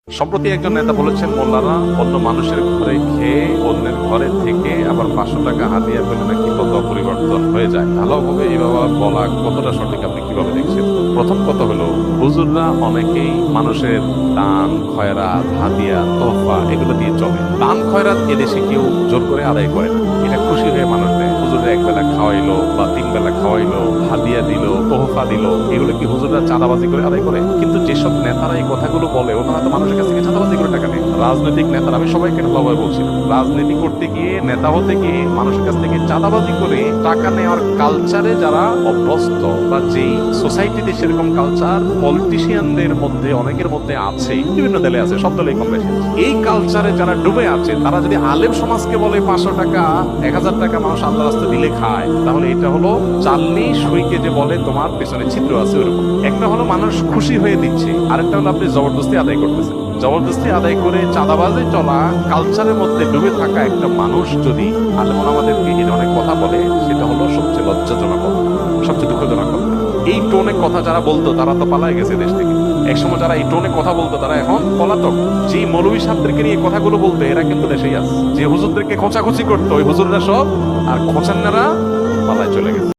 সম্প্রতি একজন নেতা বলেছেন, মোল্লারা অন্য মানুষের ঘরে খেয়ে অন্যের ঘরে থেকে আবার 500 টাকা হাদিয়া পেলে নাকি কত পরিবর্তন হয়ে যায়। ভালোভাবে এইভাবে বলা কতটা সঠিক, আপনি কিভাবে দেখছেন? প্রথম কথা হলো, হুজুররা অনেকেই মানুষের দান খয়রাত হাদিয়া তোহফা এগুলো দিয়ে চলে। দান খয়রাত এদেশে কেউ জোর করে আদায় করে না, এটা খুশি হয়ে মানুষ দেয়। হুজুরে একবেলা খাওয়াইলো বা 3 বেলা খাওয়াইলো, হাদিয়া দিল, তোহফা দিল, এগুলো কি হুজুররা চাঁদাবাজি করে আদায় করে? কিন্তু যেসব নেতারা এই কথাগুলো বলে, ওনারা তো মানুষের কাছ থেকে চাঁদাবাজি করে টাকা নেয়। রাজনৈতিক নেতারা, আমি সবাইকে ভালোভাবে বলছি না, রাজনীতি করতে গিয়ে নেতা হতে গিয়ে মানুষের কাছ থেকে চাঁদাবাজি করে টাকা নেওয়ার কালচারে যারা অভ্যস্ত, বা যেই সোসাইটিতে সেরকম কালচার পলিটিশিয়ানদের মধ্যে অনেকের মধ্যে আছে, বিভিন্ন দলে আছে, সব দলেই কম বেশি, এই কালচারে যারা ডুবে আছে, তারা যদি আলেম সমাজকে বলে 500 টাকা 1000 টাকা মানুষ আল্লাহ রাস্তায় দিলে খায়, তাহলে এটা হলো চালনি সুইকে যে বলে তোমার পেছনে ছিদ্র আছে, ওরকম। একটা হলো মানুষ খুশি হয়ে দিচ্ছে, আরেকটা হলো আপনি জবরদস্তি আদায় করতেছেন। জবরদস্তি আদায় করে চাঁদাবাজে চলা কালচারের মধ্যে ডুবে থাকা একটা মানুষ যদি আলেম আমাদেরকে এই ধরনের কথা বলে, সেটা হলো সবচেয়ে লজ্জাজনক কথা, সবচেয়ে দুঃখজনক কথা। এই টোনে কথা যারা বলতো তারা তো পালায় গেছে দেশ থেকে। একসময় যারা এই টোনে কথা বলতো তারা এখন পলাতক। যে মৌলভী সাহেবদেরকে নিয়ে কথাগুলো বলতো, এরা কিন্তু দেশেই আছে। যে হুজুরদেরকে খোঁচাখুচি করতো, ওই হুজুররা সব আর খোঁচান্নারা পালায় চলে গেছে।